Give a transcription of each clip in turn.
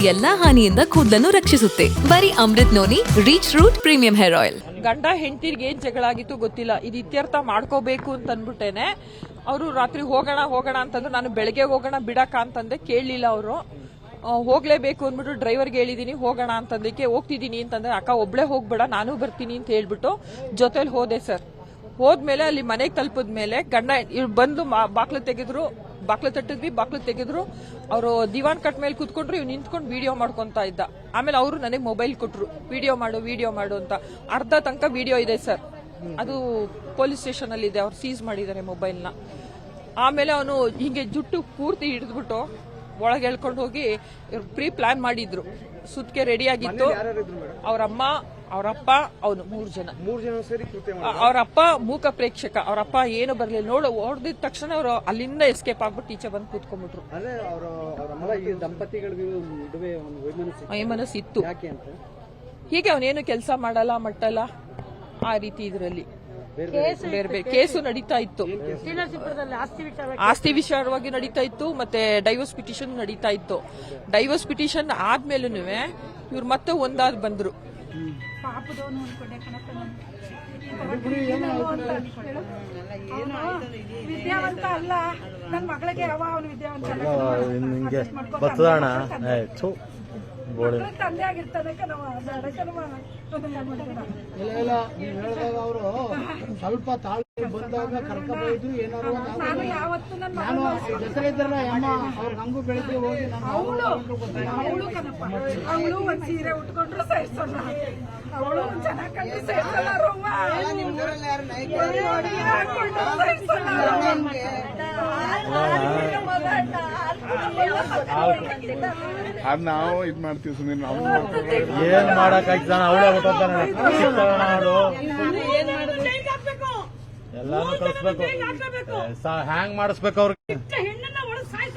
ಎಲ್ಲಾ ಹಾನಿಯಿಂದ ಕೂದಲನ್ನು ರಕ್ಷಿಸುತ್ತೆ. ಬರೀ Amrit noni reach root premium hair oil. ಗಂಡ ಹೆಂಡತಿರ್ಗೆ ಏನ್ ಜಗಳ ಆಗಿತ್ತು ಗೊತ್ತಿಲ್ಲ, ಇದು ಇತ್ಯರ್ಥ ಮಾಡ್ಕೋಬೇಕು ಅಂತ ಅಂದ್ಬಿಟ್ಟೇನೆ ಅವರು ರಾತ್ರಿ ಹೋಗೋಣ ಅಂತಂದ್ರೆ ನಾನು ಬೆಳಗ್ಗೆ ಹೋಗೋಣ ಬಿಡಕ ಅಂತಂದೆ, ಕೇಳಲಿಲ್ಲ ಅವರು. ಹೋಗ್ಲೇಬೇಕು ಅಂದ್ಬಿಟ್ಟು ಡ್ರೈವರ್ಗೆ ಹೇಳಿದೀನಿ ಹೋಗೋಣ ಅಂತಂದಕ್ಕೆ ಹೋಗ್ತಿದ್ದೀನಿ ಅಂತಂದ್ರೆ, ಅಕ್ಕ ಒಬ್ಳೆ ಹೋಗ್ಬೇಡ ನಾನು ಬರ್ತೀನಿ ಅಂತ ಹೇಳ್ಬಿಟ್ಟು ಜೊತೆಲಿ ಹೋದೆ ಸರ್. ಹೋದ್ಮೇಲೆ ಅಲ್ಲಿ ಮನೆಗೆ ತಲುಪಿದ್ಮೇಲೆ ಗಂಡ ಇವ್ರು ಬಂದು ಬಾಕ್ಲು ತೆಗೆದ್ರು, ಬಾಕ್ಲು ತಟ್ಟಿದ್ವಿ, ಬಾಕ್ಲು ತೆಗೆದ್ರು. ಅವರು ದಿವಾನ್ ಕಟ್ ಮೇಲೆ ಕುತ್ಕೊಂಡ್ರು, ಇವ್ ನಿಂತ್ಕೊಂಡು ವಿಡಿಯೋ ಮಾಡ್ಕೊಂತ ಇದ್ದ. ಆಮೇಲೆ ಅವರು ನನಗೆ ಮೊಬೈಲ್ ಕೊಟ್ರು, ವಿಡಿಯೋ ಮಾಡು ಅಂತ. ಅರ್ಧ ತನಕ ವಿಡಿಯೋ ಇದೆ ಸರ್, ಅದು ಪೊಲೀಸ್ ಸ್ಟೇಷನ್ ಅಲ್ಲಿ ಇದೆ, ಅವ್ರು ಸೀಸ್ ಮಾಡಿದ್ದಾರೆ ಮೊಬೈಲ್ನ. ಆಮೇಲೆ ಅವನು ಹಿಂಗೆ ಜುಟ್ಟು ಪೂರ್ತಿ ಹಿಡಿದ್ಬಿಟ್ಟು ಒಳಗೆ ಎಳ್ಕೊಂಡು ಹೋಗಿ ಪ್ರೀ ಪ್ಲಾನ್ ಮಾಡಿದ್ರು. ಸುತ್ತಿಗೆ ರೆಡಿ ಆಗಿತ್ತು. ಅವರಮ್ಮ, ಅವರಪ್ಪ, ಅವನು 3 ಜನ ಸೇರಿ. ಅವರಪ್ಪ ಮೂಕ ಪ್ರೇಕ್ಷಕ, ಅವರಪ್ಪ ಏನು ಬರ್ಲಿಲ್ಲ. ಹೊಡೆದಿದ ತಕ್ಷಣ ಅವರು ಅಲ್ಲಿಂದ ಎಸ್ಕೇಪ್ ಆಗ್ಬಿಟ್ಟು ಈಚೆ ಬಂದು ಕೂತ್ಕೊಂಡ್ಬಿಟ್ರು. ವೈಮನಸ್ಸಿತ್ತು. ಹೀಗೆ ಅವನೇನು ಕೆಲಸ ಮಾಡಲ್ಲ ಮಟ್ಟಲ್ಲ ಆ ರೀತಿ. ಇದರಲ್ಲಿ ಬೇರೆ ಕೇಸು ನಡೀತಾ ಇತ್ತು, ಆಸ್ತಿ ವಿಚಾರವಾಗಿ ನಡೀತಾ ಇತ್ತು, ಮತ್ತೆ ಡೈವರ್ಸ್ ಪಿಟಿಷನ್ ನಡೀತಾ ಇತ್ತು. ಡೈವರ್ಸ್ ಪಿಟಿಷನ್ ಆದ್ಮೇಲೂ ಇವ್ರು ಮತ್ತೆ ಒಂದಾದ್ ಬಂದ್ರು. ವಿದ್ಯಾವಂತ ಅಲ್ಲ, ನನ್ನ ಮಗಳಿಗೆ ವಿದ್ಯಾವಂತ ತಂದೆ ಆಗಿರ್ತಾನೆ. ಅವರು ಸ್ವಲ್ಪ ತಾಳ್ಮೆ ಬಂದಾಗ ಕರ್ಕೊಂಡ್ರು. ಏನಾದ್ರು ನಾನು ಹೆಸರಿದ್ರಲ್ಲ ಅಮ್ಮ ಅವ್ರು ನಮಗೂ ಬೆಳಿಗ್ಗೆ ಹೋಗಿ ಅವಳು ಒಂದ್ ಸೀರೆ ಉಟ್ಕೊಂಡ್ರು ಸೈಡ್ಸೋಣ, ಅವಳು ಚೆನ್ನಾಗಿ ಕಂಡು ಸೈಡ್ಸೋಣ. ಅದ್ ನಾವು ಇದ್ ಮಾಡ್ತೀವಿ ಸುಮ್ಮನೆ. ನಾವು ಏನ್ ಮಾಡಕ್ ಅವಳೇ ಎಲ್ಲಾನು ಕಳಿಸ್ಬೇಕು, ಹ್ಯಾಂಗ್ ಮಾಡಿಸ್ಬೇಕು ಅವ್ರಿಗೆ.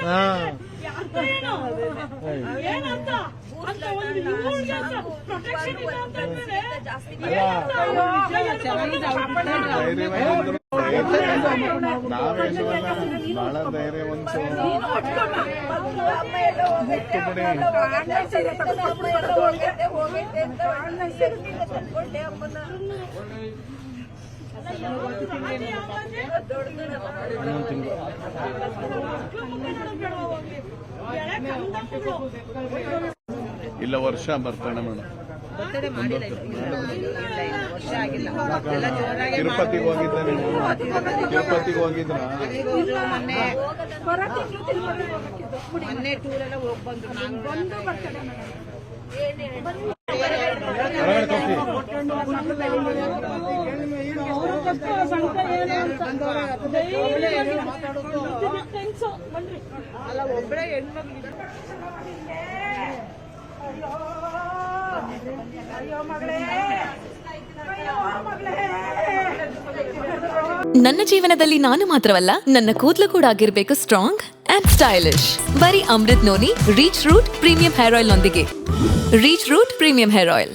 ನಾವೇನು ಬಹಳ ಧೈರ್ಯವಂತ ಇಲ್ಲ. ವರ್ಷ ಬರ್ತಾನೆ ಮೇಡಮ್. ತಿರುಪತಿಗೆ ಹೋಗಿದ್ದೆ ನೀವು? ತಿರುಪತಿಗೆ ಹೋಗಿದ್ರ? ಮೊನ್ನೆ ಟೂರ್ ಎಲ್ಲ ಹೋಗಿ ಬಂದು ನಾನು ಬಂದು ಬರ್ತೇನೆ. ಅಲ್ಲ ಒಬ್ಬರೇ ಹೆಣ್ಮಕ್ಳು. ಅಯ್ಯೋ ಮಗಳೇ, ನನ್ನ ಜೀವನದಲ್ಲಿ ನಾನು ಮಾತ್ರವಲ್ಲ, ನನ್ನ ಕೂದಲು ಕೂಡ ಆಗಿರ್ಬೇಕು ಸ್ಟ್ರಾಂಗ್ ಅಂಡ್ ಸ್ಟೈಲಿಶ್. ಬರೀ Amrit noni reach root premium hair oil ನೊಂದಿಗೆ. Reach root premium hair oil.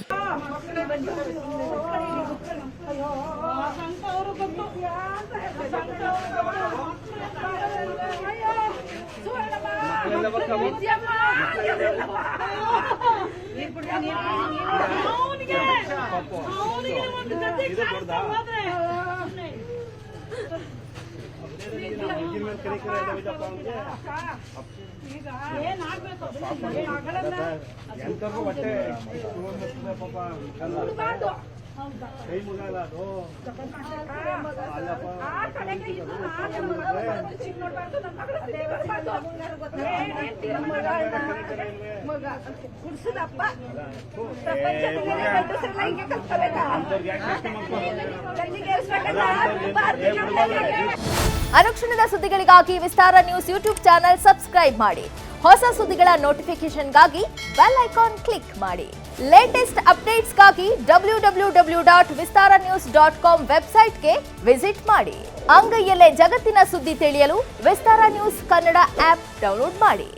ಅನುಕ್ಷಣದ ಸುದ್ದಿಗಳಿಗಾಗಿ Vistara news YouTube channel subscribe ಮಾಡಿ. ಹೊಸ ಸುದ್ದಿಗಳ ನೋಟಿಫಿಕೇಶನ್ಗಾಗಿ ಬೆಲ್ ಐಕಾನ್ ಕ್ಲಿಕ್ ಮಾಡಿ. ಲೇಟೆಸ್ಟ್ ಅಪ್ಡೇಟ್ಸ್ಗಾಗಿ www.vistaranews.com ವೆಬ್ಸೈಟ್ಗೆ ವಿಸಿಟ್ ಮಾಡಿ. ಅಂಗೈಯಲ್ಲೇ ಜಗತ್ತಿನ ಸುದ್ದಿ ತಿಳಿಯಲು Vistara news Kannada app download ಮಾಡಿ.